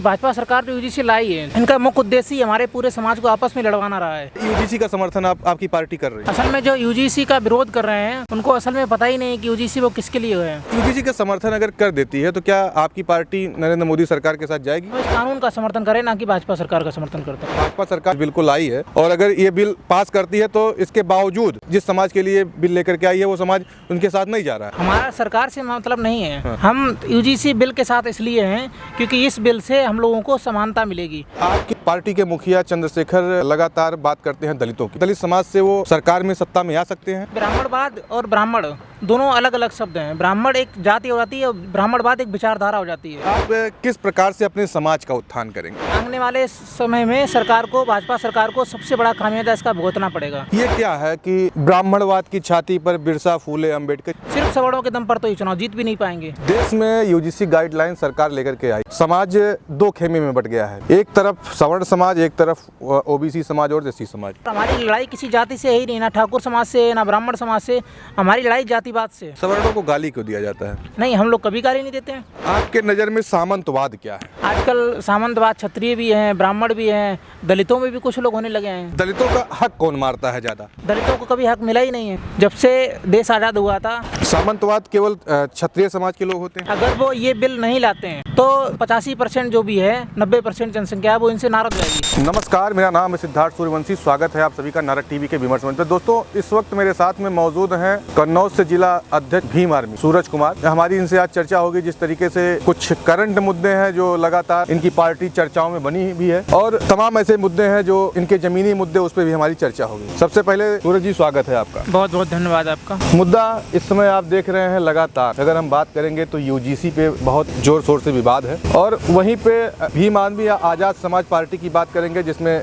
भाजपा सरकार जो यूजीसी लाई है, इनका मुख्य उद्देश्य ही हमारे पूरे समाज को आपस में लड़वाना रहा है। यूजीसी का समर्थन आपकी पार्टी कर रही है। असल में जो यूजीसी का विरोध कर रहे हैं, उनको असल में पता ही नहीं कि यूजीसी वो किसके लिए है। यूजीसी का समर्थन अगर कर देती है तो क्या आपकी पार्टी नरेंद्र मोदी सरकार के साथ जाएगी? वो इस कानून का समर्थन करे, ना कि भाजपा सरकार का समर्थन करते हैं। भाजपा सरकार बिल्कुल आई है और अगर ये बिल पास करती है तो इसके बावजूद जिस समाज के लिए बिल लेकर के आई है वो समाज उनके साथ नहीं जा रहा है। हमारा सरकार से मतलब नहीं है। हम यूजीसी बिल के साथ इसलिए हैं क्योंकि इस बिल से हम लोगों को समानता मिलेगी। आपकी पार्टी के मुखिया चंद्रशेखर लगातार बात करते हैं दलितों की। दलित समाज से वो सरकार में सत्ता में आ सकते हैं। ब्राह्मणवाद और ब्राह्मण दोनों अलग अलग शब्द हैं। ब्राह्मण एक जाति हो जाती है और ब्राह्मणवाद एक विचारधारा हो जाती है। आप किस प्रकार से अपने समाज का उत्थान करेंगे? आने वाले समय में सरकार को, भाजपा सरकार को सबसे बड़ा खामियाजा इसका भुगतना पड़ेगा। ये क्या है कि ब्राह्मणवाद की छाती पर बिरसा, फूले, अम्बेडकर सिर्फ सवर्णों के दम पर तो ये चुनाव जीत भी नहीं पाएंगे। देश में यूजीसी गाइडलाइन सरकार लेकर के आई। समाज दो खेमे में बट गया है, एक तरफ सवर्ण समाज, एक तरफ ओबीसी समाज और एससी समाज। हमारी लड़ाई किसी जाति से है ही नहीं, ना ठाकुर समाज से, ना ब्राह्मण समाज से। हमारी लड़ाई जातिवाद से। सवर्णों को गाली क्यों दिया जाता है? नहीं, हम लोग कभी गाली नहीं देते हैं। आपके नज़र में सामंतवाद क्या है? आजकल सामंतवाद क्षत्रिय भी हैं, ब्राह्मण भी हैं, दलितों में भी कुछ लोग होने लगे हैं। दलितों का हक कौन मारता है ज्यादा? दलितों को कभी हक मिला ही नहीं है। जब से देश आज़ाद हुआ था, सामंतवाद केवल क्षत्रिय समाज के लोग होते हैं। अगर वो ये बिल नहीं लाते हैं तो 85% जो भी है, 90% जनसंख्या है, वो इनसे नाराज रहेगी। नमस्कार, मेरा नाम है सिद्धार्थ सूर्यवंशी। स्वागत है आप सभी का नारद टीवी के विमर्श मंच पर। दोस्तों, इस वक्त मेरे साथ में मौजूद हैं कन्नौज से जिला अध्यक्ष भीम आर्मी सूरज कुमार। हमारी इनसे आज चर्चा होगी जिस तरीके से कुछ करंट मुद्दे हैं जो लगातार इनकी पार्टी चर्चाओं में बनी भी है और तमाम ऐसे मुद्दे हैं जो इनके जमीनी मुद्दे, उस पर भी हमारी चर्चा होगी। सबसे पहले सूरज जी, स्वागत है आपका। बहुत बहुत धन्यवाद आपका। मुद्दा इस समय आप देख रहे हैं लगातार, अगर हम बात करेंगे तो यूजीसी पे बहुत जोर शोर से विवाद है और वहीं पे भीम आदमी या आज़ाद समाज पार्टी की बात करेंगे जिसमें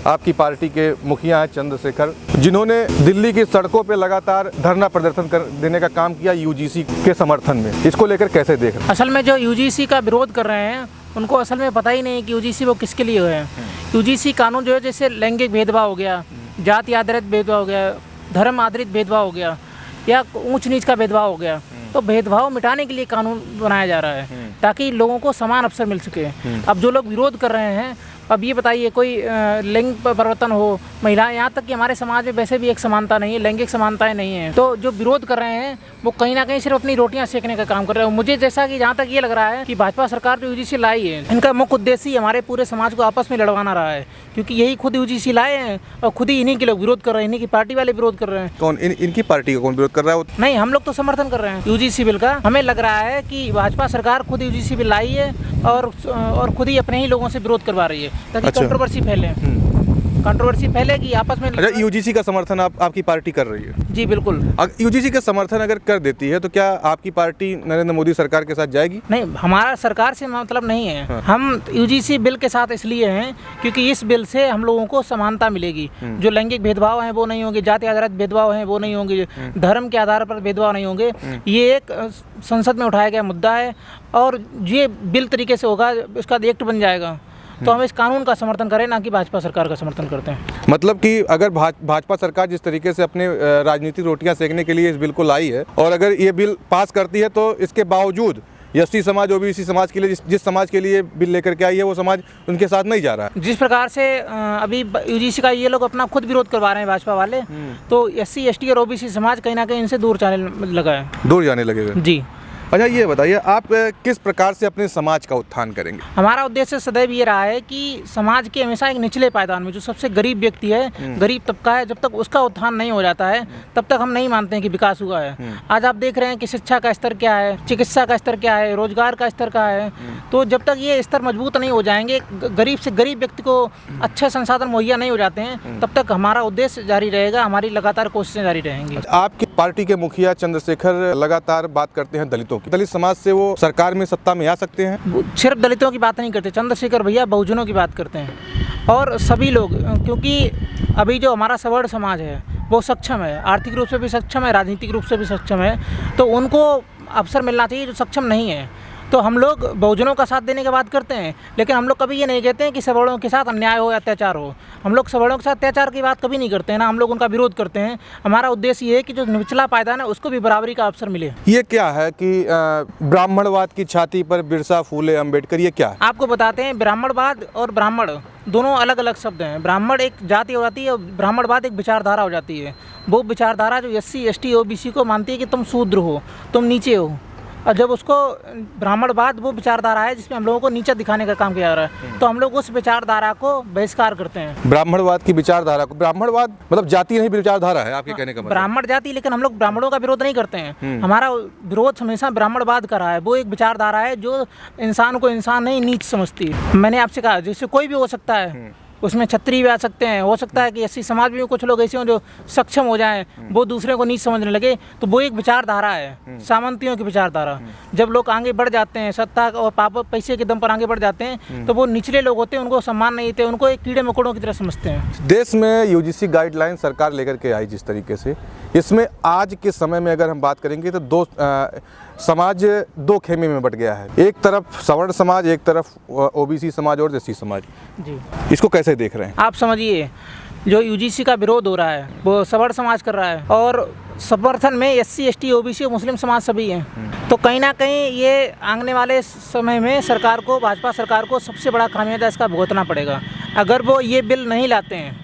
आपकी पार्टी के मुखिया हैं चंद्रशेखर, जिन्होंने दिल्ली की सड़कों पे लगातार धरना प्रदर्शन कर देने का काम किया यूजीसी के समर्थन में। इसको लेकर कैसे देख रहे हैं? असल में जो यूजीसी का विरोध कर रहे हैं, उनको असल में पता ही नहीं कि यूजीसी वो किसके लिए है। यूजीसी कानून जो है, जैसे लैंगिक भेदभाव हो गया, जाति आधारित भेदभाव हो गया, धर्म आधारित भेदभाव हो गया या ऊंच नीच का भेदभाव हो गया, तो भेदभाव मिटाने के लिए कानून बनाया जा रहा है ताकि लोगों को समान अवसर मिल सके। अब जो लोग विरोध कर रहे हैं, अब ये बताइए, कोई लिंग परिवर्तन हो, महिलाएं, यहाँ तक कि हमारे समाज में वैसे भी एक समानता नहीं है, लैंगिक समानताएं नहीं है। तो जो विरोध कर रहे हैं वो कहीं ना कहीं सिर्फ अपनी रोटियां सेकने का काम कर रहे हैं। मुझे जैसा कि जहाँ तक ये लग रहा है कि भाजपा सरकार जो यूजीसी लाई है, इनका मुख्य उद्देश्य ही हमारे पूरे समाज को आपस में लड़वाना रहा है, क्योंकि यही खुद यूजीसी लाए हैं और खुद ही इन्हीं के लोग विरोध कर रहे हैं, इन्हीं की पार्टी वाले विरोध कर रहे हैं। कौन इनकी पार्टी का कौन विरोध कर रहा है? नहीं, हम लोग तो समर्थन कर रहे हैं यूजीसी बिल का। हमें लग रहा है कि भाजपा सरकार खुद यूजीसी बिल लाई है और खुद ही अपने ही लोगों से विरोध करवा रही है ताकि कंट्रोवर्सी फैले, कंट्रोवर्सी फैलेगी आपस में। अच्छा, यूजीसी का समर्थन आपकी पार्टी कर रही है? जी बिल्कुल। यूजीसी का समर्थन अगर कर देती है तो क्या आपकी पार्टी नरेंद्र मोदी सरकार के साथ जाएगी? नहीं, हमारा सरकार से मतलब नहीं है। हम यूजीसी बिल के साथ इसलिए हैं क्योंकि इस बिल से हम लोगों को समानता मिलेगी। जो लैंगिक भेदभाव हैं वो नहीं होंगे, जाति आधारित भेदभाव हैं वो नहीं होंगे, धर्म के आधार पर भेदभाव नहीं होंगे। ये एक संसद में उठाया गया मुद्दा है और ये बिल तरीके से होगा, उसका एक्ट बन जाएगा। तो हम इस कानून का समर्थन करें, ना कि भाजपा सरकार का समर्थन करते हैं। मतलब कि अगर भाजपा सरकार जिस तरीके से अपने राजनीतिक रोटियां सेकने के लिए इस बिल को लाई है और अगर ये बिल पास करती है तो इसके बावजूद एससी समाज, ओबीसी समाज के लिए जिस समाज के लिए बिल लेकर के आई है वो समाज उनके साथ नहीं जा रहा है। जिस प्रकार से अभी यूजीसी का ये लोग अपना खुद विरोध करवा रहे हैं भाजपा वाले, तो एससी, एसटी और ओबीसी समाज कहीं ना कहीं इनसे दूर जाने लगा है। दूर जाने लगेगा जी। अच्छा, ये बताइए आप किस प्रकार से अपने समाज का उत्थान करेंगे? हमारा उद्देश्य सदैव ये रहा है कि समाज के हमेशा एक निचले पायदान में जो सबसे गरीब व्यक्ति है, गरीब तबका है, जब तक उसका उत्थान नहीं हो जाता है तब तक हम नहीं मानते हैं कि विकास हुआ है। आज आप देख रहे हैं कि शिक्षा का स्तर क्या है, चिकित्सा का स्तर क्या है, रोजगार का स्तर क्या है। तो जब तक ये स्तर मजबूत नहीं हो जाएंगे, गरीब से गरीब व्यक्ति को अच्छे संसाधन मुहैया नहीं हो जाते हैं, तब तक हमारा उद्देश्य जारी रहेगा, हमारी लगातार कोशिशें जारी रहेंगी। आपकी पार्टी के मुखिया चंद्रशेखर लगातार बात करते हैं दलितों की। दलित समाज से वो सरकार में सत्ता में आ सकते हैं? सिर्फ दलितों की बात नहीं करते चंद्रशेखर भैया, बहुजनों की बात करते हैं और सभी लोग, क्योंकि अभी जो हमारा सवर्ण समाज है वो सक्षम है, आर्थिक रूप से भी सक्षम है, राजनीतिक रूप से भी सक्षम है, तो उनको अवसर मिलना चाहिए जो सक्षम नहीं है। तो हम लोग बहुजनों का साथ देने की बात करते हैं, लेकिन हम लोग कभी ये नहीं कहते हैं कि सवर्णों के साथ अन्याय हो या अत्याचार हो। हम लोग सवर्णों के साथ अत्याचार की बात कभी नहीं करते हैं ना, हम लोग उनका विरोध करते हैं। हमारा उद्देश्य ये है कि जो निचला पायदान है उसको भी बराबरी का अवसर मिले। ये क्या है कि ब्राह्मणवाद की छाती पर बिरसा, फूले, अंबेडकर, ये क्या है? आपको बताते हैं, ब्राह्मणवाद और ब्राह्मण दोनों अलग अलग शब्द हैं। ब्राह्मण एक जाति हो जाती है और ब्राह्मणवाद एक विचारधारा हो जाती है। वो विचारधारा जो SC ST OBC को मानती है कि तुम शूद्र हो, तुम नीचे हो, और जब उसको ब्राह्मणवाद वो विचारधारा है जिसमें हम लोगों को नीचा दिखाने का काम किया जा रहा है, तो हम लोग उस विचारधारा को बहिष्कार करते हैं। ब्राह्मणवाद की विचारधारा को, ब्राह्मणवाद मतलब जाति नहीं विचारधारा है आपके कहने का मतलब? ब्राह्मण जाति, लेकिन हम लोग ब्राह्मणों का विरोध नहीं करते हैं। हमारा विरोध हमेशा ब्राह्मणवाद का रहा है। वो एक विचारधारा है जो इंसान को इंसान नहीं नीच समझती है। मैंने आपसे कहा जैसे कोई भी हो सकता है, उसमें क्षत्रिय भी आ सकते हैं, हो सकता है कि SC समाज में कुछ लोग ऐसे हों जो सक्षम हो जाएं, वो दूसरे को नीच समझने लगे, तो वो एक विचारधारा है, सामंतियों की विचारधारा। जब लोग आगे बढ़ जाते हैं, सत्ता और पैसे के दम पर आगे बढ़ जाते हैं, तो वो निचले लोग होते हैं, उनको सम्मान नहीं देते, उनको एक कीड़े मकोड़ों की तरह समझते हैं। देश में UGC गाइडलाइन सरकार लेकर के आई जिस तरीके से, इसमें आज के समय में अगर हम बात करेंगे तो समाज दो खेमे में बट गया है। एक तरफ सवर्ण समाज, एक तरफ OBC समाज और SC समाज। जी, इसको कैसे देख रहे हैं आप समझिए, जो UGC का विरोध हो रहा है वो सवर्ण समाज कर रहा है, और समर्थन में SC ST OBC और मुस्लिम समाज सभी हैं। तो कहीं ना कहीं ये आने वाले समय में सरकार को, भाजपा सरकार को सबसे बड़ा खामियाजा इसका भुगतना पड़ेगा। अगर वो ये बिल नहीं लाते हैं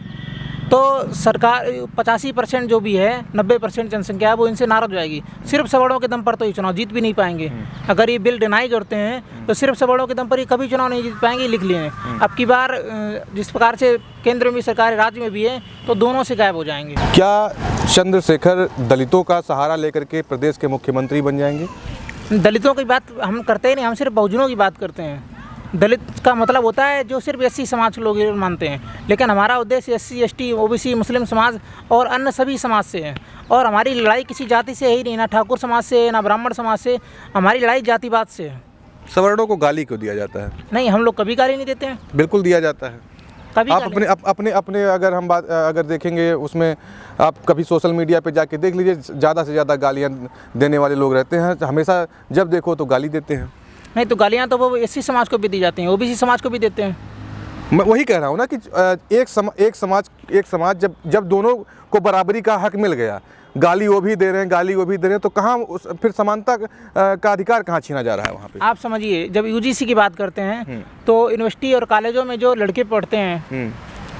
तो सरकार 85% जो भी है, 90% जनसंख्या है, वो इनसे नाराज हो जाएगी। सिर्फ सवर्णों के दम पर तो ये चुनाव जीत भी नहीं पाएंगे। अगर ये बिल डिनाई करते हैं तो सिर्फ सवर्णों के दम पर ये कभी चुनाव नहीं जीत पाएंगे, लिख लिए। अब की बार जिस प्रकार से केंद्र में भी सरकार है, राज्य में भी है, तो दोनों से गायब हो जाएंगे। क्या चंद्रशेखर दलितों का सहारा लेकर के प्रदेश के मुख्यमंत्री बन जाएंगे? दलितों की बात हम करते ही नहीं, हम सिर्फ बहुजनों की बात करते हैं। दलित का मतलब होता है जो सिर्फ SC समाज के लोग मानते हैं, लेकिन हमारा उद्देश्य SC ST OBC मुस्लिम समाज और अन्य सभी समाज से है। और हमारी लड़ाई किसी जाति से है ही नहीं, ना ठाकुर समाज से, ना ब्राह्मण समाज से। हमारी लड़ाई जातिवाद से है। सवर्णों को गाली क्यों दिया जाता है? नहीं, हम लोग कभी गाली नहीं देते हैं। बिल्कुल दिया जाता है। कभी आप अपने अगर हम बात अगर देखेंगे उसमें, आप कभी सोशल मीडिया पे जाके देख लीजिए, ज़्यादा से ज़्यादा गालियाँ देने वाले लोग रहते हैं। हमेशा जब देखो तो गाली देते हैं। नहीं, तो गालियाँ तो वो SC समाज को भी दी जाती हैं, OBC समाज को भी देते हैं। मैं वही कह रहा हूँ ना कि एक समाज जब दोनों को बराबरी का हक मिल गया, गाली वो भी दे रहे हैं, गाली वो भी दे रहे हैं, तो कहाँ फिर समानता का अधिकार कहाँ छीना जा रहा है वहाँ पे? आप समझिए, जब UGC की बात करते हैं तो यूनिवर्सिटी और कॉलेजों में जो लड़के पढ़ते हैं,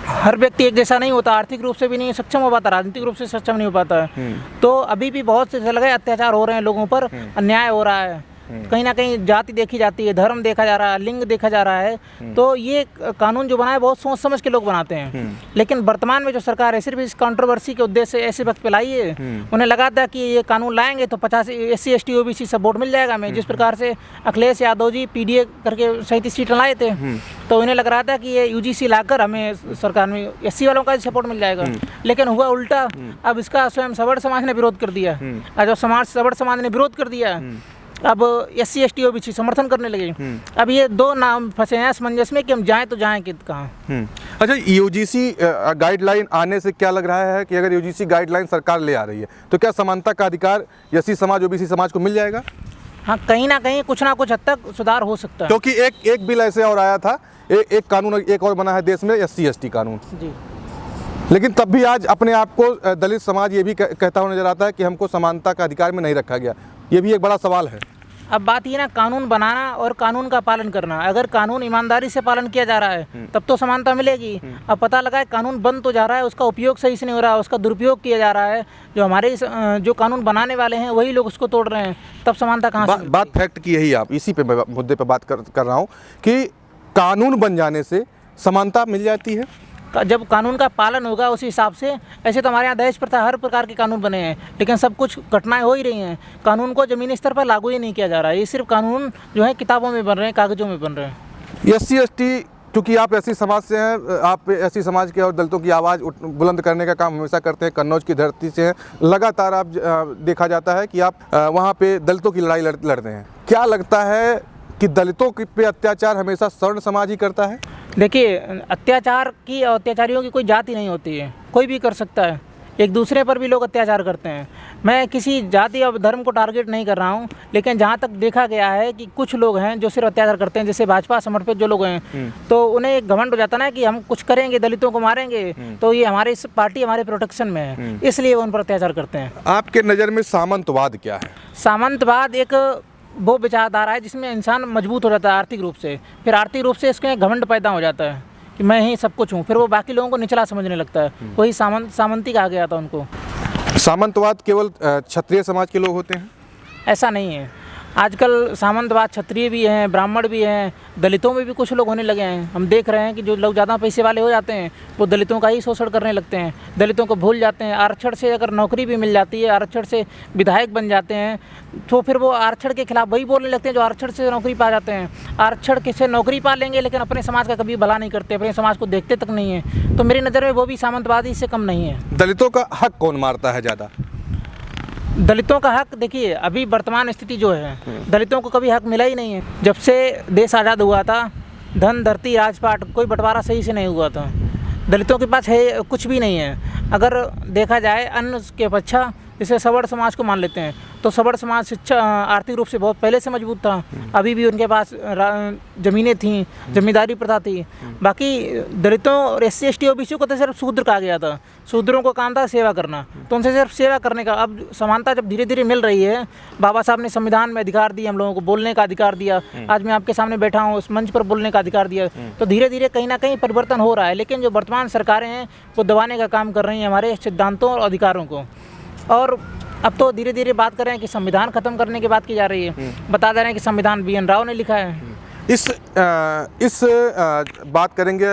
हर व्यक्ति एक जैसा नहीं होता, आर्थिक रूप से भी नहीं सक्षम हो पाता, राजनीतिक रूप से सक्षम नहीं हो पाता है। तो अभी भी बहुत से जगह अत्याचार हो रहे हैं, लोगों पर अन्याय हो रहा है। कहीं ना कहीं जाति देखी जाती है, धर्म देखा जा रहा है, लिंग देखा जा रहा है। तो ये कानून जो बना है बहुत सोच समझ के लोग बनाते हैं। लेकिन वर्तमान में जो सरकार है सिर्फ इस कंट्रोवर्सी के उद्देश्य से ऐसे वक्त पे लाई है। उन्हें लगा था कि ये कानून लाएंगे तो 50 SC ST OBC सब वोट मिल जाएगा हमें। जिस प्रकार से अखिलेश यादव जी PDA करके 37 सीटें लाए थे, तो उन्हें लग रहा था कि ये UGC लाकर हमें सरकार में SC वालों का सपोर्ट मिल जाएगा। लेकिन हुआ उल्टा। अब इसका स्वयं सवर्ण समाज ने विरोध कर दिया। जब सवर्ण समाज ने विरोध कर दिया, अब SC ST OBC समर्थन करने लगे। अब ये दो नाम फंसे हैं असमंजस में कि हम जाएं तो जाएं कहाँ। अच्छा, UGC गाइडलाइन आने से क्या लग रहा है कि अगर UGC गाइडलाइन सरकार ले आ रही है तो क्या समानता का अधिकार SC समाज OBC समाज को मिल जाएगा? हाँ, कहीं ना कुछ हद तक सुधार हो सकता है। क्योंकि एक बिल ऐसे और आया था, एक कानून एक और बना है देश में, SC ST कानून जी। लेकिन तब भी आज अपने आप को दलित समाज ये भी कहता हुआ नजर आता है कि हमको समानता का अधिकार में नहीं रखा गया। ये भी एक बड़ा सवाल है। अब बात ये ना, कानून बनाना और कानून का पालन करना। अगर कानून ईमानदारी से पालन किया जा रहा है तब तो समानता मिलेगी। अब पता लगा है कानून बन तो जा रहा है, उसका उपयोग सही से नहीं हो रहा है, उसका दुरुपयोग किया जा रहा है। जो हमारे जो कानून बनाने वाले हैं वही लोग उसको तोड़ रहे हैं, तब समानता कहाँ से? बात फैक्ट की यही, आप इसी पे मुद्दे पे बात कर रहा हूँ कि कानून बन जाने से समानता मिल जाती है। जब कानून का पालन होगा उसी हिसाब से। ऐसे तो हमारे यहाँ दहेज प्रथा, हर प्रकार के कानून बने हैं, लेकिन सब कुछ घटनाएं हो ही रही हैं। कानून को ज़मीनी स्तर पर लागू ही नहीं किया जा रहा है। ये सिर्फ कानून जो है किताबों में बन रहे हैं, कागजों में बन रहे हैं। SC ST, क्योंकि आप SC समाज से हैं, आप SC समाज के और दलितों की आवाज़ बुलंद करने का काम हमेशा करते हैं, कन्नौज की धरती से हैं, लगातार आप देखा जाता है कि आप वहाँ पे दलितों की लड़ाई लड़ते हैं। क्या लगता है कि दलितों पे अत्याचार हमेशा सवर्ण समाज ही करता है? देखिए, अत्याचार की और अत्याचारियों की कोई जाति नहीं होती है, कोई भी कर सकता है। एक दूसरे पर भी लोग अत्याचार करते हैं। मैं किसी जाति और धर्म को टारगेट नहीं कर रहा हूँ, लेकिन जहाँ तक देखा गया है कि कुछ लोग हैं जो सिर्फ अत्याचार करते हैं, जैसे भाजपा समर्पित जो लोग हैं, तो उन्हें एक घमंड हो जाता है ना कि हम कुछ करेंगे, दलितों को मारेंगे, तो ये हमारी इस पार्टी हमारे प्रोटेक्शन में है, इसलिए वो उन पर अत्याचार करते हैं। आपके नज़र में सामंतवाद क्या है? सामंतवाद एक वो विचारधारा है जिसमें इंसान मजबूत हो जाता है आर्थिक रूप से, फिर आर्थिक रूप से इसके घमंड पैदा हो जाता है कि मैं ही सब कुछ हूँ, फिर वो बाकी लोगों को निचला समझने लगता है। वही सामंती कहा गया था उनको। सामंतवाद केवल क्षत्रिय समाज के लोग होते हैं? ऐसा नहीं है। आजकल सामंतवाद क्षत्रिय भी हैं, ब्राह्मण भी हैं, दलितों में भी कुछ लोग होने लगे हैं। हम देख रहे हैं कि जो लोग ज़्यादा पैसे वाले हो जाते हैं वो दलितों का ही शोषण करने लगते हैं, दलितों को भूल जाते हैं। आरक्षण से अगर नौकरी भी मिल जाती है, आरक्षण से विधायक बन जाते हैं, तो फिर वो आरक्षण के खिलाफ वही बोलने लगते हैं जो आरक्षण से नौकरी पा जाते हैं। आरक्षण से नौकरी पा लेंगे लेकिन अपने समाज का कभी भला नहीं करते, अपने समाज को देखते तक नहीं है। तो मेरी नज़र में वो भी सामंतवादी से कम नहीं है। दलितों का हक कौन मारता है ज़्यादा? दलितों का हक देखिए, अभी वर्तमान स्थिति जो है, दलितों को कभी हक मिला ही नहीं है। जब से देश आज़ाद हुआ था, धन धरती राजपाट कोई बंटवारा सही से नहीं हुआ था। दलितों के पास है कुछ भी नहीं है। अगर देखा जाए अन्न के अपेक्षा जैसे सवर्ण समाज को मान लेते हैं, तो सवर्ण समाज शिक्षा आर्थिक रूप से बहुत पहले से मजबूत था। अभी भी उनके पास ज़मीनें थीं, जमींदारी प्रथा थी। बाकी दलितों और SC ST OBC को तो सिर्फ शूद्र कहा गया था। शूद्रों को काम था सेवा करना, तो उनसे सिर्फ सेवा करने का। अब समानता जब धीरे धीरे मिल रही है, बाबा साहब ने संविधान में अधिकार दिया, हम लोगों को बोलने का अधिकार दिया, आज मैं आपके सामने बैठा हूँ, उस मंच पर बोलने का अधिकार दिया, तो धीरे धीरे कहीं ना कहीं परिवर्तन हो रहा है। लेकिन जो वर्तमान सरकारें हैं वो दबाने का काम कर रही हैं हमारे सिद्धांतों और अधिकारों को। और अब तो धीरे धीरे बात कर रहे हैं कि संविधान खत्म करने की बात की जा रही है। बता दे रहे हैं कि संविधान BN राव ने लिखा है। इस बात करेंगे,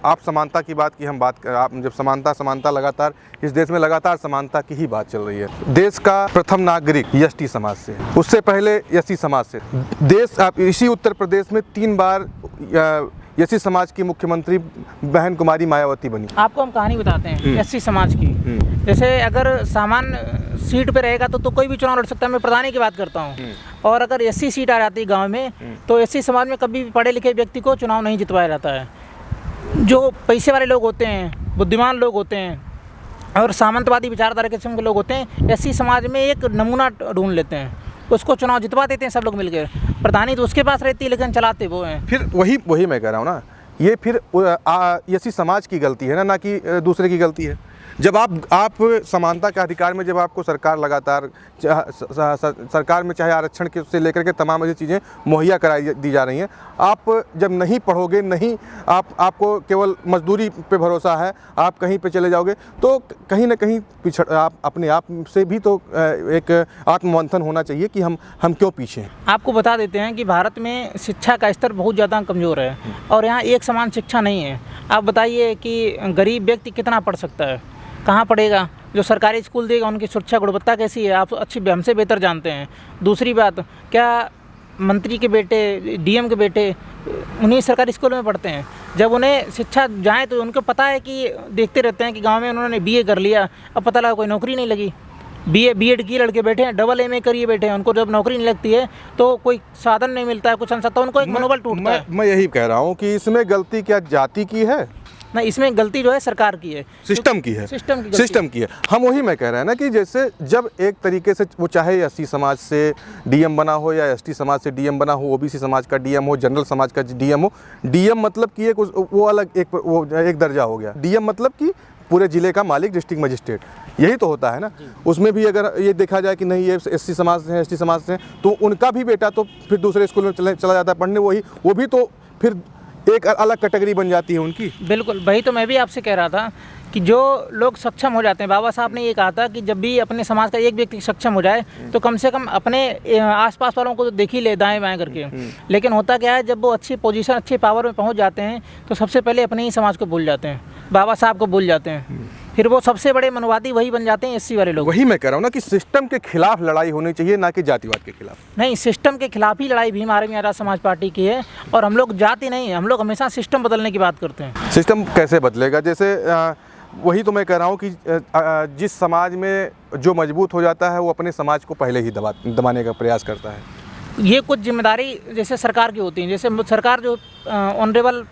आप समानता की बात की, हम बात कर, आप जब समानता लगातार इस देश में लगातार समानता की ही बात चल रही है। देश का प्रथम नागरिक ST समाज से, उससे पहले SC समाज से। देश आप इसी उत्तर प्रदेश में 3 बार SC समाज की मुख्यमंत्री बहन कुमारी मायावती बनी। आपको हम कहानी बताते हैं SC समाज की। जैसे अगर सामान्य सीट पे रहेगा तो कोई भी चुनाव लड़ सकता है। मैं प्रधानी की बात करता हूँ। और अगर SC सीट आ जाती है गांव में, तो SC समाज में कभी भी पढ़े लिखे व्यक्ति को चुनाव नहीं जितवाया जाता है। जो पैसे वाले लोग होते हैं, बुद्धिमान लोग होते हैं और सामंतवादी विचारधारा के किस्म के लोग होते हैं, SC समाज में एक नमूना ढूंढ लेते हैं, उसको चुनाव जितवा देते हैं सब लोग मिलकर। प्रधानी तो उसके पास रहती है लेकिन चलाते वो हैं। फिर वही मैं कह रहा हूँ ना, ये फिर SC समाज की गलती है ना कि दूसरे की गलती है। जब आप समानता के अधिकार में, जब आपको सरकार लगातार सरकार में चाहे आरक्षण के से लेकर के तमाम ऐसी चीज़ें मुहैया कराई दी जा रही हैं, आप जब नहीं पढ़ोगे, नहीं आपको केवल मजदूरी पे भरोसा है, आप कहीं पे चले जाओगे, तो कहीं ना कहीं आप अपने आप से भी तो एक आत्ममंथन होना चाहिए कि हम क्यों पीछे हैं। आपको बता देते हैं कि भारत में शिक्षा का स्तर बहुत ज़्यादा कमज़ोर है और यहाँ एक समान शिक्षा नहीं है। आप बताइए कि गरीब व्यक्ति कितना पढ़ सकता है, कहाँ पढ़ेगा? जो सरकारी स्कूल देगा उनकी शिक्षा गुणवत्ता कैसी है आप हमसे बेहतर जानते हैं। दूसरी बात, क्या मंत्री के बेटे, DM के बेटे उन्हीं सरकारी स्कूल में पढ़ते हैं? जब उन्हें शिक्षा जाए तो उनको पता है कि देखते रहते हैं कि गांव में उन्होंने BA कर लिया, अब पता लगा कोई नौकरी नहीं लगी। BA-BEd किए लड़के बैठे हैं, AA-MA करिए बैठे हैं, उनको जब नौकरी नहीं लगती है तो कोई साधन नहीं मिलता है, कुछ संसाधन, तो उनको एक मनोबल टूटता है। मैं यही कह रहा हूँ कि इसमें गलती क्या जाति की है? नहीं, इसमें गलती जो है सरकार की है, सिस्टम की है, सिस्टम की है। हम वही मैं कह रहे हैं ना कि जैसे जब एक तरीके से वो चाहे SC समाज से DM बना हो या ST समाज से DM बना हो, OBC समाज का DM हो, जनरल समाज का DM हो, DM मतलब कि वो अलग एक दर्जा हो गया। DM मतलब कि पूरे ज़िले का मालिक, डिस्ट्रिक्ट मजिस्ट्रेट, यही तो होता है ना। उसमें भी अगर ये देखा जाए कि नहीं ये SC समाज से हैं, ST समाज से हैं, तो उनका भी बेटा तो फिर दूसरे स्कूल में चला जाता है पढ़ने, वो भी तो फिर एक अलग कैटेगरी बन जाती है उनकी। बिल्कुल, वही तो मैं भी आपसे कह रहा था कि जो लोग सक्षम हो जाते हैं, बाबा साहब ने ये कहा था कि जब भी अपने समाज का एक व्यक्ति सक्षम हो जाए तो कम से कम अपने आसपास वालों को तो देख ही ले दाएं बाएं करके। लेकिन होता क्या है, जब वो अच्छी पोजीशन, अच्छी पावर में पहुंच जाते हैं तो सबसे पहले अपने ही समाज को भूल जाते हैं, बाबा साहब को भूल जाते हैं, फिर वो सबसे बड़े मनवादी वही बन जाते हैं SC वाले लोग। वही मैं कह रहा हूँ ना कि सिस्टम के खिलाफ लड़ाई होनी चाहिए, ना कि जातिवाद के खिलाफ। नहीं, सिस्टम के खिलाफ ही लड़ाई भीम आर्मी आज़ाद समाज पार्टी की है। और हम लोग जाति नहीं, हम लोग हमेशा सिस्टम बदलने की बात करते हैं। सिस्टम कैसे बदलेगा? जैसे वही तो मैं कह रहा हूँ कि जिस समाज में जो मजबूत हो जाता है वो अपने समाज को पहले ही दबाने का प्रयास करता है। ये कुछ जिम्मेदारी जैसे सरकार की होती है। जैसे सरकार जो ऑनरेबल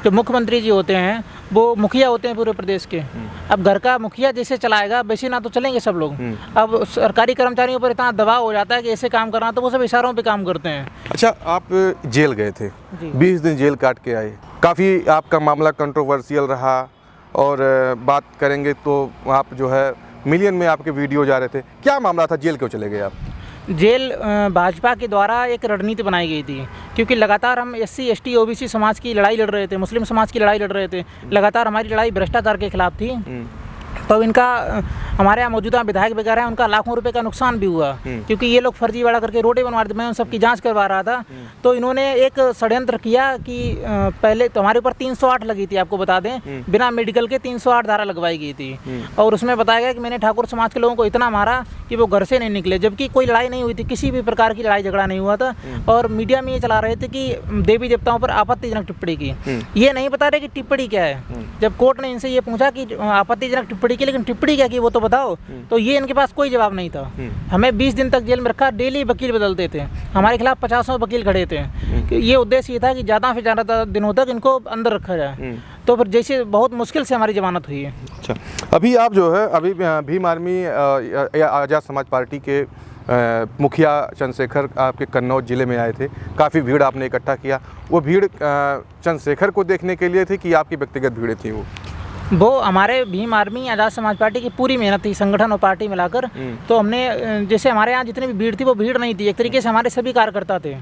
जो मुख्यमंत्री जी होते हैं वो मुखिया होते हैं पूरे प्रदेश के। अब घर का मुखिया जैसे चलाएगा वैसे ना तो चलेंगे सब लोग। अब सरकारी कर्मचारियों पर इतना दबाव हो जाता है कि ऐसे काम करना, तो वो सब इशारों पे काम करते हैं। अच्छा, आप जेल गए थे, 20 दिन जेल काट के आए, काफ़ी आपका मामला कंट्रोवर्शियल रहा, और बात करेंगे तो आप जो है मिलियन में आपके वीडियो जा रहे थे। क्या मामला था, जेल क्यों चले गए आप? जेल भाजपा के द्वारा एक रणनीति बनाई गई थी, क्योंकि लगातार हम SC ST OBC समाज की लड़ाई लड़ रहे थे, मुस्लिम समाज की लड़ाई लड़ रहे थे। लगातार हमारी लड़ाई भ्रष्टाचार के खिलाफ थी। तो इनका हमारे यहाँ मौजूदा विधायक वगैरह हैं, उनका लाखों रुपए का नुकसान भी हुआ, क्योंकि ये लोग फर्जीवाड़ा करके रोडें बनवा रहे थे। मैं उन सबकी जांच करवा रहा था। तो इन्होंने एक षड्यंत्र किया कि पहले तो हमारे ऊपर 308 लगी थी, आपको बता दें, बिना मेडिकल के 308 धारा लगवाई गई थी। और उसमें बताया गया कि मैंने ठाकुर समाज के लोगों को इतना मारा कि वो घर से नहीं निकले, जबकि कोई लड़ाई नहीं हुई थी, किसी भी प्रकार की लड़ाई झगड़ा नहीं हुआ था। और मीडिया में ये चला रहे थे कि देवी देवताओं पर आपत्तिजनक टिप्पणी की। ये नहीं बता रहे कि टिप्पणी क्या है। जब कोर्ट ने इनसे ये पूछा कि आपत्तिजनक टिप्पणी की, लेकिन टिप्पणी क्या की वो तो बताओ, तो ये इनके पास कोई जवाब नहीं था। हमें 20 दिन तक जेल में रखा, डेली वकील बदलते थे, हमारे खिलाफ 50 वकील खड़े थे। ये उद्देश्य ये था कि ज़्यादा से ज़्यादा दिनों तक इनको अंदर रखा जाए। तो फिर जैसे बहुत मुश्किल से हमारी जमानत हुई है। अच्छा, अभी आप जो है अभी भीम आर्मी आज़ाद समाज पार्टी के मुखिया चंद्रशेखर आपके कन्नौज ज़िले में आए थे, काफ़ी भीड़ आपने इकट्ठा किया। वो भीड़ चंद्रशेखर को देखने के लिए थी कि आपकी व्यक्तिगत भीड़ थी? वो हमारे भीम आर्मी आज़ाद समाज पार्टी की पूरी मेहनत थी, संगठन और पार्टी मिलाकर। तो हमने जैसे हमारे यहाँ जितनी भी भीड़ थी वो भीड़ नहीं थी, एक तरीके से हमारे सभी कार्यकर्ता थे।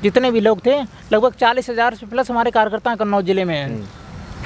जितने भी लोग थे, लगभग 40,000 से प्लस हमारे कार्यकर्ता कन्नौज जिले में हैं।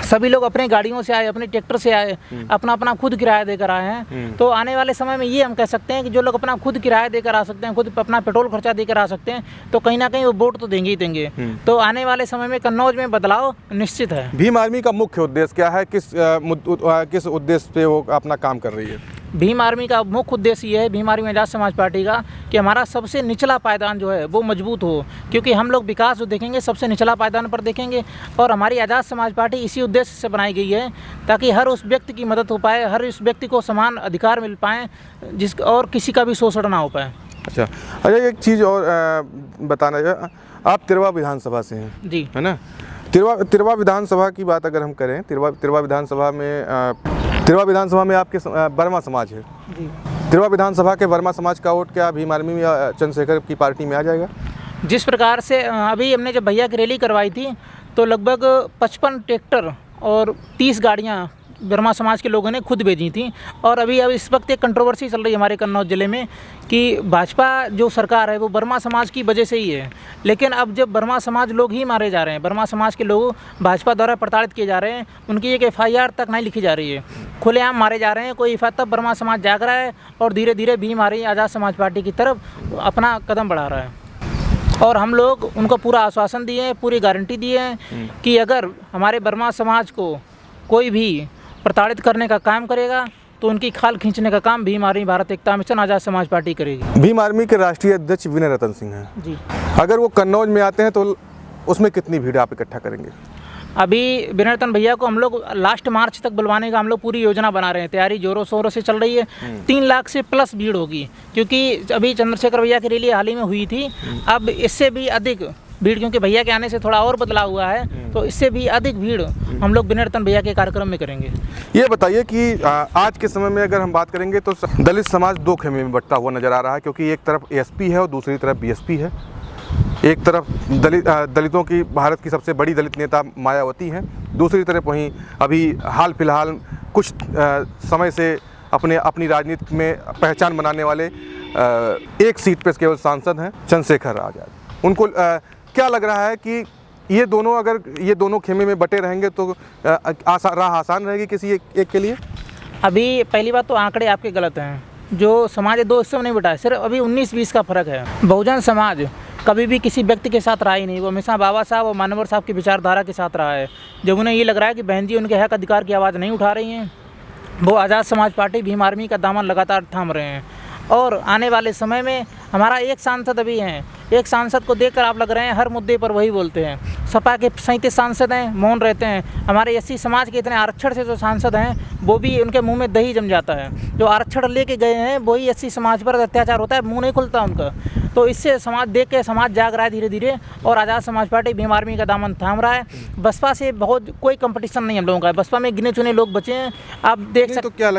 सभी लोग अपने गाड़ियों से आए, अपने ट्रैक्टर से आए, अपना अपना खुद किराया देकर आए हैं। तो आने वाले समय में ये हम कह सकते हैं कि जो लोग अपना खुद किराया देकर आ सकते हैं, खुद अपना पेट्रोल खर्चा देकर आ सकते हैं, तो कहीं ना कहीं वो वोट तो देंगे ही देंगे। तो आने वाले समय में कन्नौज में बदलाव निश्चित है। भीम आर्मी का मुख्य उद्देश्य क्या है, किस उद्देश्य पे वो अपना काम कर रही है? भीम आर्मी का मुख्य उद्देश्य ये है, भीम आर्मी आज़ाद समाज पार्टी का, कि हमारा सबसे निचला पायदान जो है वो मजबूत हो। क्योंकि हम लोग विकास जो देखेंगे सबसे निचला पायदान पर देखेंगे। और हमारी आज़ाद समाज पार्टी इसी उद्देश्य से बनाई गई है, ताकि हर उस व्यक्ति की मदद हो पाए, हर उस व्यक्ति को समान अधिकार मिल पाएँ, और किसी का भी शोषण ना हो पाए। अच्छा, एक चीज़ और बताना है, आप तिरवा विधानसभा से हैं जी, है ना? तिरवा विधानसभा की बात अगर हम करें, तिरवा विधानसभा में आपके वर्मा समाज है जी। तिरवा विधानसभा के वर्मा समाज का वोट क्या भीम आर्मी में या चंद्रशेखर की पार्टी में आ जाएगा? जिस प्रकार से अभी हमने जब भैया की रैली करवाई थी, तो लगभग 55 ट्रैक्टर और 30 गाड़ियाँ वर्मा समाज के लोगों ने खुद भेजी थी। और अभी इस वक्त एक कंट्रोवर्सी चल रही है हमारे कन्नौज ज़िले में कि भाजपा जो सरकार है वो वर्मा समाज की वजह से ही है। लेकिन अब जब वर्मा समाज लोग ही मारे जा रहे हैं, वर्मा समाज के लोग भाजपा द्वारा प्रताड़ित किए जा रहे हैं, उनकी एक FIR तक नहीं लिखी जा रही है, खुलेआम मारे जा रहे हैं, कोई तब वर्मा समाज जाग रहा है और धीरे धीरे भीम आर्मी आज़ाद समाज पार्टी की तरफ अपना कदम बढ़ा रहा है। और हम लोग उनको पूरा आश्वासन दिए हैं, पूरी गारंटी दिए हैं कि अगर हमारे वर्मा समाज को कोई भी प्रताड़ित करने का काम करेगा तो उनकी खाल खींचने का काम भीम आर्मी भारत एकता मिशन आज़ाद समाज पार्टी करेगी। भीम आर्मी के राष्ट्रीय अध्यक्ष विनय रतन सिंह हैं जी। अगर वो कन्नौज में आते हैं तो उसमें कितनी भीड़ आप इकट्ठा करेंगे? अभी विनय रतन भैया को हम लोग लास्ट मार्च तक बुलवाने का हम लोग पूरी योजना बना रहे हैं, तैयारी जोरों शोरों से चल रही है। 3 लाख से प्लस भीड़ होगी, क्योंकि अभी चंद्रशेखर भैया की रैली हाल ही में हुई थी। अब इससे भी अधिक भीड़, क्योंकि भैया के आने से थोड़ा और बदलाव हुआ है, तो इससे भी अधिक भीड़ हम लोग विनय रतन भैया के कार्यक्रम में करेंगे। ये बताइए कि आज के समय में अगर हम बात करेंगे तो दलित समाज 2 खेमे में बंटता हुआ नजर आ रहा है, क्योंकि एक तरफ ASP है और दूसरी तरफ BSP है। एक तरफ दलितों की भारत की सबसे बड़ी दलित नेता मायावती हैं, दूसरी तरफ वहीं अभी हाल फिलहाल कुछ समय से अपनी राजनीति में पहचान बनाने वाले एक सीट पर केवल सांसद हैं चंद्रशेखर आज़ाद। उनको क्या लग रहा है कि ये दोनों खेमे में बटे रहेंगे तो राह आसान रहेगी किसी एक के लिए? अभी पहली बात तो आंकड़े आपके गलत हैं। जो समाज 2 हिस्सों में नहीं बटा है, सिर्फ अभी 19-20 का फर्क है। बहुजन समाज कभी भी किसी व्यक्ति के साथ रहा ही नहीं, वो हमेशा बाबा साहब और मानवर साहब की विचारधारा के साथ रहा है। जब उन्हें ये लग रहा है कि बहन जी उनके हक अधिकार की आवाज़ नहीं उठा रही हैं, वो आज़ाद समाज पार्टी भीम आर्मी का दामन लगातार थाम रहे हैं। और आने वाले समय में हमारा एक सांसद अभी हैं, एक सांसद को देखकर आप लग रहे हैं हर मुद्दे पर वही बोलते हैं। सपा के 37 सांसद हैं, मौन रहते हैं। हमारे SC समाज के इतने आरक्षण से जो सांसद हैं वो भी उनके मुंह में दही जम जाता है। जो आरक्षण लेके गए हैं वही SC समाज पर अत्याचार होता है, मुंह नहीं खुलता उनका। तो इससे समाज देख के समाज जाग रहा है धीरे धीरे, और आज़ाद समाज पार्टी भीम आर्मी का दामन थाम रहा है। बसपा से बहुत कोई कंपटीशन नहीं हम लोगों का, बसपा में गिने चुने लोग बचे हैं। आप देख सकते। तो क्या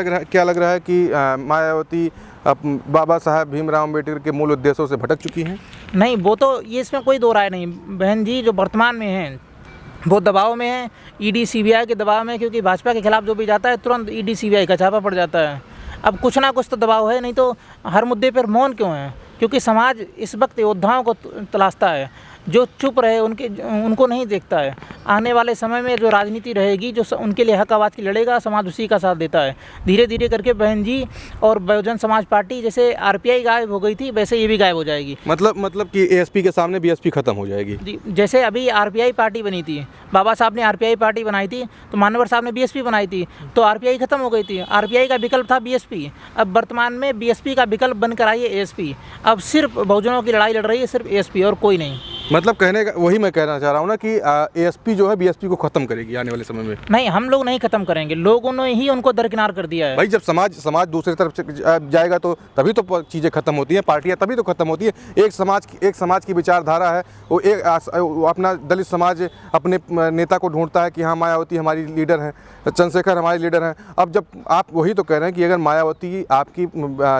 लग रहा है कि मायावती बाबा साहब भीमराव अम्बेडकर के मूल उद्देश्यों से भटक चुकी हैं? नहीं, वो तो ये इसमें कोई दो राय नहीं बहन जी। जो वर्तमान में हैं वो दबाव में है, ईडी सीबीआई के दबाव में, क्योंकि भाजपा के खिलाफ जो भी जाता है तुरंत ईडी सीबीआई का छापा पड़ जाता है। अब कुछ ना कुछ तो दबाव है, नहीं तो हर मुद्दे पर मौन क्यों है? क्योंकि समाज इस वक्त योद्धाओं को तलाशता है, जो चुप रहे उनको नहीं देखता है। आने वाले समय में जो राजनीति रहेगी, जो उनके लिए हक आवाज़ की लड़ेगा, समाज उसी का साथ देता है। धीरे धीरे करके बहन जी और बहुजन समाज पार्टी जैसे आरपीआई गायब हो गई थी, वैसे ये भी गायब हो जाएगी। मतलब कि एएसपी के सामने बीएसपी खत्म हो जाएगी जी। जैसे अभी आरपीआई पार्टी बनी थी, बाबा साहब ने आरपीआई पार्टी बनाई थी, तो मानवर साहब ने बीएसपी बनाई थी, तो आरपीआई खत्म हो गई थी। आरपीआई का विकल्प था बीएसपी, अब वर्तमान में बीएसपी का विकल्प बनकर आई है एएसपी। अब सिर्फ बहुजनों की लड़ाई लड़ रही है सिर्फ एएसपी, और कोई नहीं। मतलब कहने का वही मैं कहना चाह रहा हूँ ना कि एएसपी जो है बीएसपी को खत्म करेगी आने वाले समय में। नहीं, हम लोग नहीं खत्म करेंगे, लोगों ने ही उनको दरकिनार कर दिया है। भाई जब समाज दूसरी तरफ से जाएगा तो तभी तो चीज़ें खत्म होती हैं, पार्टियां तभी तो खत्म होती है। एक समाज की विचारधारा है, वो अपना दलित समाज अपने नेता को ढूंढता है कि हाँ मायावती हमारी लीडर हैं, चंद्रशेखर हमारे लीडर हैं। अब जब आप वही तो कह रहे हैं कि अगर मायावती आपकी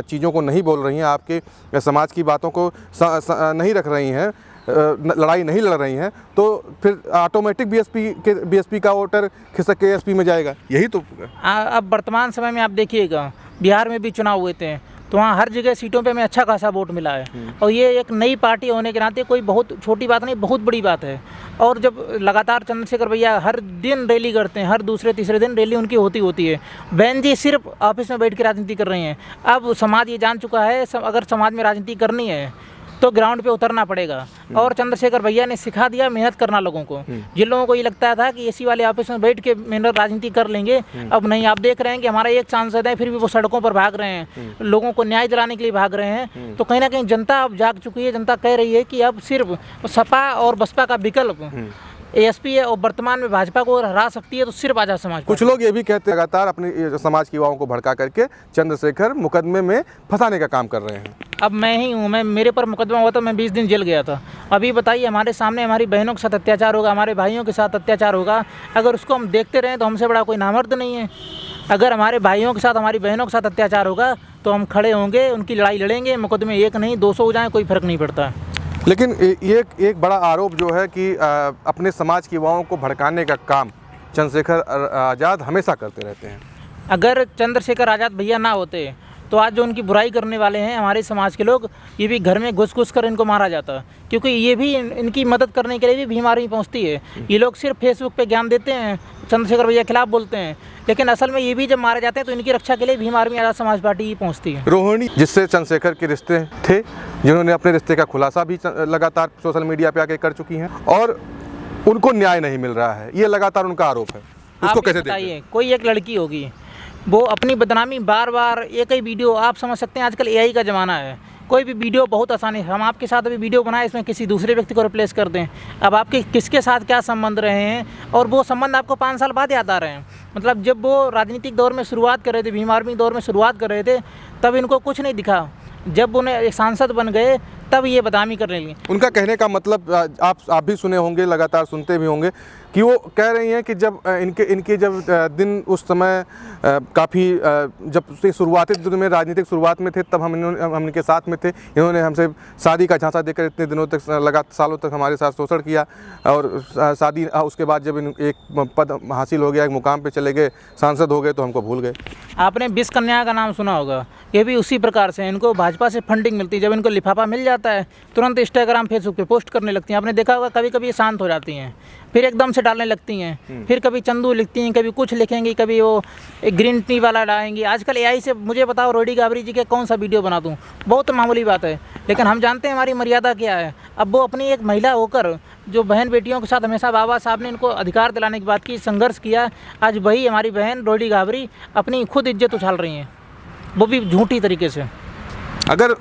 चीज़ों को नहीं बोल रही हैं, आपके समाज की बातों को नहीं रख रही हैं, लड़ाई नहीं लड़ रही हैं, तो फिर ऑटोमेटिक बीएसपी का वोटर खिसक के एएसपी में जाएगा। यही तो अब वर्तमान समय में आप देखिएगा, बिहार में भी चुनाव हुए थे, तो वहाँ हर जगह सीटों पे में अच्छा खासा वोट मिला है। और ये एक नई पार्टी होने के नाते कोई बहुत छोटी बात नहीं, बहुत बड़ी बात है। और जब लगातार चंद्रशेखर भैया हर दिन रैली करते हैं, हर दूसरे तीसरे दिन रैली उनकी होती है। बहन जी सिर्फ ऑफिस में बैठ के राजनीति कर रही हैं। अब समाज ये जान चुका है, अगर समाज में राजनीति करनी है तो ग्राउंड पे उतरना पड़ेगा। और चंद्रशेखर भैया ने सिखा दिया मेहनत करना लोगों को। जिन लोगों को ये लगता था कि एसी वाले ऑफिस में बैठ के मेहनत राजनीति कर लेंगे, अब नहीं। आप देख रहे हैं कि हमारा एक सांसद है, फिर भी वो सड़कों पर भाग रहे हैं, लोगों को न्याय दिलाने के लिए भाग रहे हैं। तो कहीं ना कहीं जनता अब जाग चुकी है। जनता कह रही है कि अब सिर्फ सपा और बसपा का विकल्प एएसपी है, और वर्तमान में भाजपा को हरा सकती है तो सिर्फ आजाद समाज। कुछ लोग ये भी कहते हैं लगातार अपने समाज के युवाओं को भड़का करके चंद्रशेखर मुकदमे में फंसाने का काम कर रहे हैं। अब मैं ही हूँ, मेरे पर मुकदमा हुआ था, मैं 20 दिन जेल गया था। अभी बताइए, हमारे सामने हमारी बहनों के साथ अत्याचार होगा, हमारे भाइयों के साथ अत्याचार होगा, अगर उसको हम देखते रहें तो हमसे बड़ा कोई नामर्द नहीं है। अगर हमारे भाइयों के साथ हमारी बहनों के साथ अत्याचार होगा तो हम खड़े होंगे, उनकी लड़ाई लड़ेंगे। मुकदमे एक नहीं 200 हो जाएँ, कोई फ़र्क नहीं पड़ता। लेकिन ये एक बड़ा आरोप जो है कि अपने समाज के युवाओं को भड़काने का काम चंद्रशेखर आज़ाद हमेशा करते रहते हैं। अगर चंद्रशेखर आज़ाद भैया ना होते तो आज जो उनकी बुराई करने वाले हैं हमारे समाज के लोग, ये भी घर में घुस कर इनको मारा जाता। क्योंकि ये भी इनकी मदद करने के लिए भी भीम आर्मी पहुँचती है। ये लोग सिर्फ फेसबुक पे ज्ञान देते हैं, चंद्रशेखर भैया खिलाफ बोलते हैं, लेकिन असल में ये भी जब मारे जाते हैं तो इनकी रक्षा के लिए भीम आर्मी आज़ाद समाज पार्टी ही पहुँचती है। रोहिणी, जिससे चंद्रशेखर के रिश्ते थे, जिन्होंने अपने रिश्ते का खुलासा भी लगातार सोशल मीडिया पे आके कर चुकी हैं, और उनको न्याय नहीं मिल रहा है, ये लगातार उनका आरोप है। उसको कैसे देखिए? कोई एक लड़की होगी, वो अपनी बदनामी बार बार एक ही वीडियो, आप समझ सकते हैं आजकल एआई का ज़माना है, कोई भी वीडियो बहुत आसानी है। हम आपके साथ अभी वीडियो बनाए, इसमें किसी दूसरे व्यक्ति को रिप्लेस कर दें। अब आपके किसके साथ क्या संबंध रहे हैं, और वो संबंध आपको 5 साल बाद याद आ रहे हैं। मतलब जब वो राजनीतिक दौर में शुरुआत कर रहे थे, भीम आर्मी दौर में शुरुआत कर रहे थे, तब इनको कुछ नहीं दिखा। जब उन्हें एक सांसद बन गए तब ये बदनामी करने लगी। उनका कहने का मतलब आप भी सुने होंगे, लगातार सुनते भी होंगे, कि वो कह रही हैं कि जब इनके जब दिन उस समय काफ़ी जब से शुरुआती दिन में राजनीतिक शुरुआत में थे, तब हम इनके साथ में थे। इन्होंने हमसे शादी का झांसा देकर इतने दिनों तक सालों तक हमारे साथ शोषण किया, और शादी उसके बाद जब एक पद हासिल हो गया, एक मुकाम पे चले गए, सांसद हो गए, तो हमको भूल गए। आपने 20 कन्या का नाम सुना होगा, ये भी उसी प्रकार से इनको भाजपा से फंडिंग मिलती है। जब इनको लिफाफा मिल जाता है तुरंत इंस्टाग्राम फेसबुक पे पोस्ट करने लगती हैं। आपने देखा होगा, कभी कभी शांत हो जाती हैं, फिर एकदम से डालने लगती हैं, फिर कभी चंदू लिखती हैं, कभी कुछ लिखेंगी, कभी वो ग्रीन टी वाला डालेंगी। आजकल एआई से मुझे बताओ रोडी गाबरी जी के कौन सा वीडियो बना दूँ, बहुत मामूली बात है, लेकिन हम जानते हैं हमारी मर्यादा क्या है। अब वो अपनी एक महिला होकर जो बहन बेटियों के साथ हमेशा बाबा साहब ने इनको अधिकार दिलाने की बात की, संघर्ष किया, आज वही हमारी बहन रोडी गाबरी अपनी खुद इज्जत उछाल रही हैं, वो भी झूठी तरीके से। अगर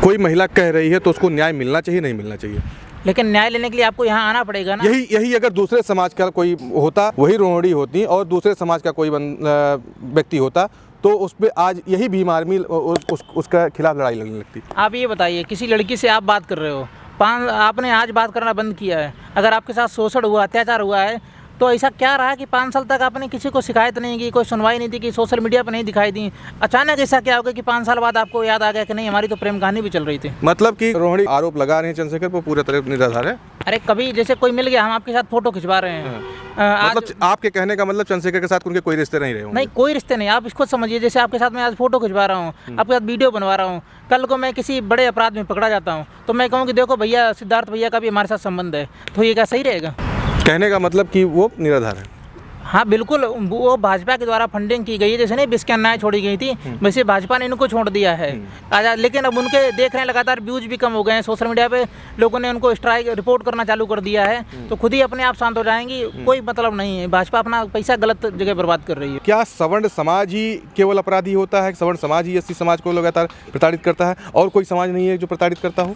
कोई महिला कह रही है तो उसको न्याय मिलना चाहिए, नहीं मिलना चाहिए? लेकिन न्याय लेने के लिए आपको यहाँ आना पड़ेगा ना। यही अगर दूसरे समाज का कोई होता, वही रोहिणी होती, और दूसरे समाज का कोई व्यक्ति होता, तो उस पर आज यही भीम आर्मी उसका खिलाफ लड़ाई लड़ने लगती। आप ये बताइए, किसी लड़की से आप बात कर रहे हो, आपने आज बात करना बंद किया है, अगर आपके साथ शोषण हुआ, अत्याचार हुआ है, तो ऐसा क्या रहा कि 5 साल तक आपने किसी को शिकायत नहीं की, कोई सुनवाई नहीं थी, कि सोशल मीडिया पर नहीं दिखाई दी? अचानक ऐसा क्या हो गया कि 5 साल बाद आपको याद आ गया कि नहीं, हमारी तो प्रेम कहानी भी चल रही थी? मतलब कि रोहिणी आरोप लगा रहे हैं चंद्रशेखर पर, पूरा तरह निराधार है। अरे कभी जैसे कोई मिल गया, हम आपके साथ फोटो खिंचवा रहे हैं, आज मतलब आपके कहने का मतलब चंद्रशेखर के साथ उनके कोई रिश्ते नहीं रहे होंगे? नहीं, कोई रिश्ते नहीं। आप इसको समझिए, जैसे आपके साथ मैं आज फोटो खिंचवा रहा हूँ, आपके साथ वीडियो बनवा रहा हूँ, कल को मैं किसी बड़े अपराध में पकड़ा जाता हूँ, तो मैं कहूँ कि देखो भैया, सिद्धार्थ भैया का भी हमारे साथ संबंध है, तो ये क्या सही रहेगा? कहने का मतलब कि वो निराधार है। हाँ बिल्कुल, वो भाजपा के द्वारा फंडिंग की गई है, जैसे नहीं बिस्कन्नाएं छोड़ी गई थी, वैसे भाजपा ने इनको छोड़ दिया है आजाद। लेकिन अब उनके देख रहे हैं लगातार व्यूज भी कम हो गए हैं, सोशल मीडिया पे लोगों ने उनको स्ट्राइक रिपोर्ट करना चालू कर दिया है, तो खुद ही अपने आप शांत हो जाएंगी। कोई मतलब नहीं है, भाजपा अपना पैसा गलत जगह बर्बाद कर रही है। क्या सवर्ण समाज ही केवल अपराधी होता है? सवर्ण समाज ही एससी समाज को लगातार प्रताड़ित करता है और कोई समाज नहीं है जो प्रताड़ित करता हो?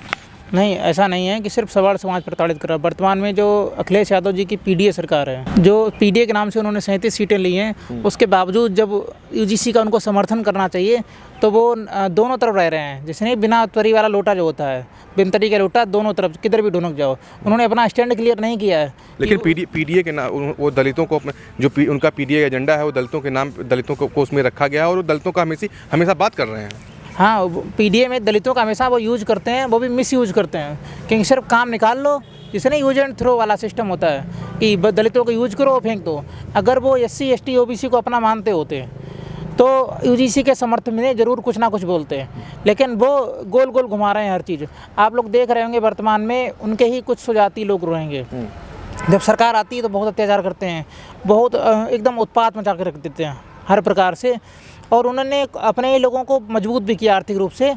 नहीं, ऐसा नहीं है कि सिर्फ सवर्ण समाज प्रताड़ित कर रहा है। वर्तमान में जो अखिलेश यादव जी की पीडीए सरकार है, जो पीडीए के नाम से उन्होंने 37 सीटें ली हैं, उसके बावजूद जब यूजीसी का उनको समर्थन करना चाहिए तो वो दोनों तरफ रह रहे हैं। जैसे नहीं, बिना तरी वाला लोटा जो होता है, बिन तरी का लोटा, दोनों तरफ किधर भी ढुनक जाओ, उन्होंने अपना स्टैंड क्लियर नहीं किया है। लेकिन पीडीए के नाम, वो दलितों को जो उनका पीडीए एजेंडा है, वो दलितों के नाम, दलितों को उसमें रखा गया है और वो दलितों का हमेशा बात कर रहे हैं। हाँ, पीडीए में दलितों का हमेशा वो यूज करते हैं, वो भी मिस यूज करते हैं, क्योंकि सिर्फ काम निकाल लो, जिसे नहीं यूज एंड थ्रो वाला सिस्टम होता है कि दलितों को यूज करो फेंक दो। अगर वो एससी एसटी ओबीसी को अपना मानते होते तो यूजीसी के समर्थन में जरूर कुछ ना कुछ बोलते हैं, लेकिन वो गोल गोल घुमा रहे हैं हर चीज़। आप लोग देख रहे होंगे वर्तमान में उनके ही कुछ सुजाती लोग रहेंगे, जब सरकार आती है तो बहुत अत्याचार करते हैं, बहुत एकदम उत्पात मचा के रख देते हैं हर प्रकार से, और उन्होंने अपने लोगों को मजबूत भी किया आर्थिक रूप से।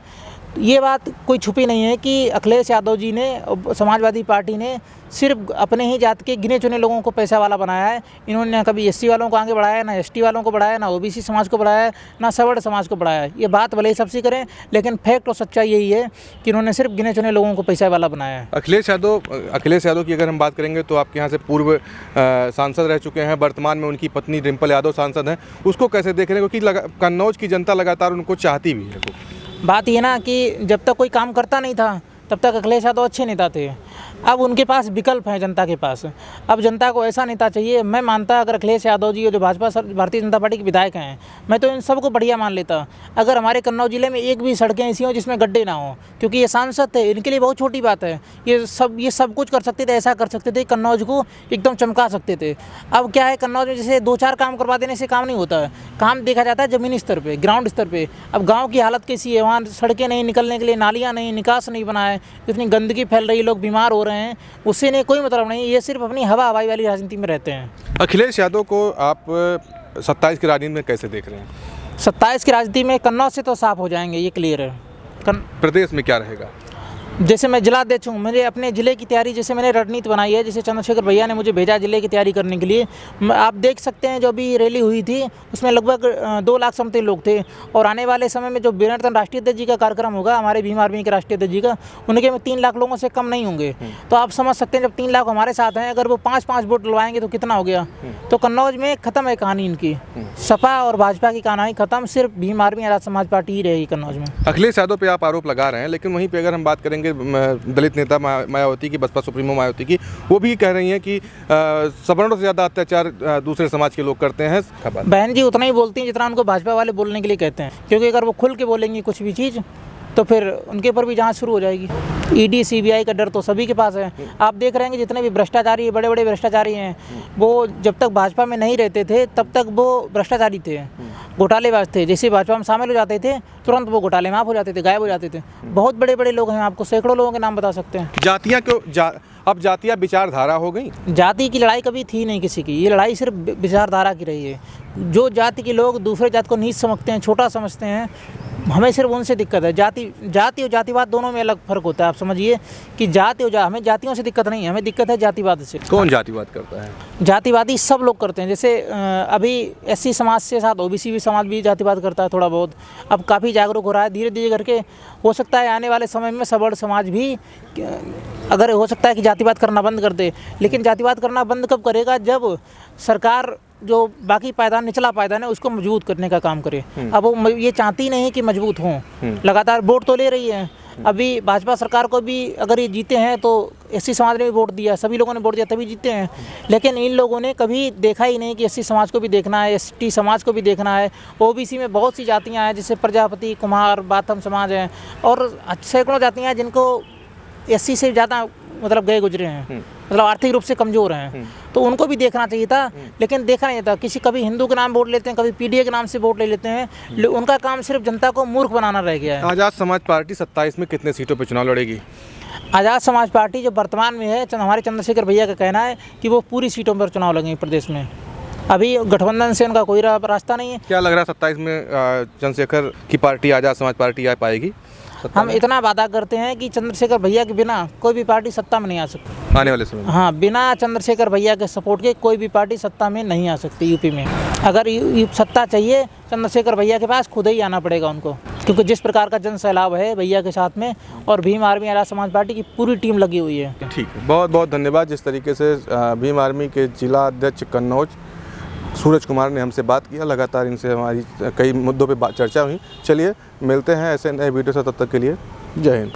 ये बात कोई छुपी नहीं है कि अखिलेश यादव जी ने, समाजवादी पार्टी ने सिर्फ अपने ही जात के गिने चुने लोगों को पैसा वाला बनाया है। इन्होंने कभी एससी वालों को आगे बढ़ाया, ना एसटी वालों को बढ़ाया, ना ओबीसी समाज को बढ़ाया, ना सवर्ण समाज को बढ़ाया। ये बात भले ही सबसे करें, लेकिन फैक्ट और सच्चाई यही है कि इन्होंने सिर्फ गिने चुने लोगों को पैसा वाला बनाया है। अखिलेश यादव की अगर हम बात करेंगे तो आपके यहाँ से पूर्व सांसद रह चुके हैं, वर्तमान में उनकी पत्नी डिम्पल यादव सांसद हैं, उसको कैसे देख रहे हैं? क्योंकि कन्नौज की जनता लगातार उनको चाहती भी है। बात ये ना कि जब तक कोई काम करता नहीं था तब तक अखिलेश यादव अच्छे नेता थे। अब उनके पास विकल्प हैं जनता के पास। अब जनता को ऐसा नेता चाहिए। मैं मानता अगर अखिलेश यादव जी जो भारतीय जनता पार्टी के विधायक हैं, मैं तो इन सबको बढ़िया मान लेता अगर हमारे कन्नौज जिले में एक भी सड़कें ऐसी हों जिसमें गड्ढे ना हो, क्योंकि ये सांसद थे, इनके लिए बहुत छोटी बात है। ये सब कुछ कर सकते थे, ऐसा कर सकते थे, कन्नौज को एकदम चमका सकते थे। अब क्या है, कन्नौज में जैसे 2-4 काम करवा देने से काम नहीं होता है, काम देखा जाता है ज़मीनी स्तर पर, ग्राउंड स्तर पर। अब गाँव की हालत कैसी है, वहाँ सड़कें नहीं, निकलने के लिए नालियाँ नहीं, निकास नहीं बना है, इतनी गंदगी फैल रही है, लोग बीमार हो रहे हैं, उससे नहीं कोई मतलब नहीं। ये सिर्फ अपनी हवाई वाली राजनीति में रहते हैं। अखिलेश यादव को आप 27 की राजनीति में कैसे देख रहे हैं? 27 की राजनीति में कन्नौज से तो साफ हो जाएंगे, ये क्लियर है। प्रदेश में क्या रहेगा? जैसे मैं जिला अध्यक्ष हूँ, मेरे अपने ज़िले की तैयारी, जैसे मैंने रणनीति बनाई है, जैसे चंद्रशेखर भैया ने मुझे भेजा ज़िले की तैयारी करने के लिए। आप देख सकते हैं जो भी रैली हुई थी उसमें लगभग 2 लाख समथिंग लोग थे, और आने वाले समय में जो वीरनारायण राष्ट्रीय अध्यक्ष जी का कार्यक्रम होगा, हमारे भीम आर्मी के राष्ट्रीय अध्यक्ष जी का, उनके में 3 लाख लोगों से कम नहीं होंगे। तो आप समझ सकते हैं जब 3 लाख हमारे साथ हैं, अगर वो 5-5 वोट डलवाएंगे तो कितना हो गया। तो कन्नौज में ख़त्म है कहानी इनकी, सपा और भाजपा की कहानी खत्म, सिर्फ भीम आर्मी आजाद समाज पार्टी ही रहेगी कन्नौज में। अखिलेश यादव पे आप आरोप लगा रहे हैं, लेकिन वहीं पे अगर हम बात करेंगे दलित नेता मायावती की, बसपा सुप्रीमो मायावती की, वो भी कह रही हैं कि सवर्णों से ज़्यादा अत्याचार दूसरे समाज के लोग करते हैं। बहन जी उतना ही बोलती हैं जितना उनको भाजपा वाले बोलने के लिए कहते हैं, क्योंकि अगर वो खुल के बोलेंगी कुछ भी चीज़ तो फिर उनके ऊपर भी जांच शुरू हो जाएगी। ईडी सीबीआई का डर तो सभी के पास है। आप देख रहे हैं कि जितने भी भ्रष्टाचारी, बड़े बड़े भ्रष्टाचारी हैं, वो जब तक भाजपा में नहीं रहते थे तब तक वो भ्रष्टाचारी थे, घोटालेबाज थे। जैसे भाजपा में शामिल हो जाते थे तुरंत वो घोटाले माफ हो जाते थे, गायब हो जाते थे। बहुत बड़े बड़े लोग हैं, आपको सैकड़ों लोगों के नाम बता सकते हैं। जातियाँ क्यों अब जातियाँ विचारधारा हो गई? जाति की लड़ाई कभी थी नहीं किसी की, ये लड़ाई सिर्फ विचारधारा की रही है। जो जाति के लोग दूसरे जाति को नीच समझते हैं, छोटा समझते हैं, हमें सिर्फ उनसे दिक्कत है। जाति और जातिवाद दोनों में अलग फ़र्क होता है। आप समझिए कि हमें जातियों से दिक्कत नहीं है, हमें दिक्कत है जातिवाद से। कौन जातिवाद करता है? जातिवादी सब लोग करते हैं। जैसे अभी एससी समाज से साथ ओबीसी भी समाज भी जातिवाद करता है थोड़ा बहुत। अब काफ़ी जागरूक हो रहा है धीरे धीरे करके। हो सकता है आने वाले समय में सवर्ण समाज भी, अगर हो सकता है कि जातिवाद करना बंद कर दे। लेकिन जातिवाद करना बंद कब करेगा? जब सरकार जो बाकी पायदान, निचला पायदान है, उसको मजबूत करने का काम करे। अब वो ये चाहती नहीं कि मजबूत हों, लगातार वोट तो ले रही है। अभी भाजपा सरकार को भी अगर ये जीते हैं तो एससी समाज ने भी वोट दिया, सभी लोगों ने वोट दिया तभी जीते हैं। लेकिन इन लोगों ने कभी देखा ही नहीं कि एससी समाज को भी देखना है, एसटी समाज को भी देखना है। ओबीसी में बहुत सी जातियां हैं, जैसे प्रजापति, कुम्हार, बाथम समाज हैं, और सैकड़ों जातियां हैं जिनको एससी से ज़्यादा मतलब गए गुजरे हैं, मतलब आर्थिक रूप से कमज़ोर हैं। तो उनको भी देखना चाहिए था, लेकिन देखा नहीं था। कभी हिंदू के नाम वोट लेते हैं, कभी पीडीए के नाम से वोट ले लेते हैं। उनका काम सिर्फ जनता को मूर्ख बनाना रह गया है। आज़ाद समाज पार्टी 27 में कितने सीटों पर चुनाव लड़ेगी? आज़ाद समाज पार्टी जो वर्तमान में है, हमारे चंद्रशेखर भैया का कहना है कि वो पूरी सीटों पर चुनाव लड़ेंगे प्रदेश में। अभी गठबंधन से उनका कोई रास्ता नहीं है। क्या लग रहा है 27 में चंद्रशेखर की पार्टी, आज़ाद समाज पार्टी आ पाएगी? हम इतना वादा करते हैं कि चंद्रशेखर भैया के बिना कोई भी पार्टी सत्ता में नहीं आ सकती आने वाले समय में। हाँ, बिना चंद्रशेखर भैया के सपोर्ट के कोई भी पार्टी सत्ता में नहीं आ सकती यूपी में। अगर सत्ता चाहिए, चंद्रशेखर भैया के पास खुद ही आना पड़ेगा उनको, क्योंकि जिस प्रकार का जन सैलाब है भैया के साथ में, और भीम आर्मी आज़ाद समाज पार्टी की पूरी टीम लगी हुई है। ठीक है, बहुत बहुत धन्यवाद। जिस तरीके से भीम आर्मी के जिला अध्यक्ष कन्नौज सूरज कुमार ने हमसे बात किया, लगातार इनसे हमारी कई मुद्दों पे चर्चा हुई। चलिए मिलते हैं ऐसे नए वीडियो से, तब तक के लिए जय हिंद।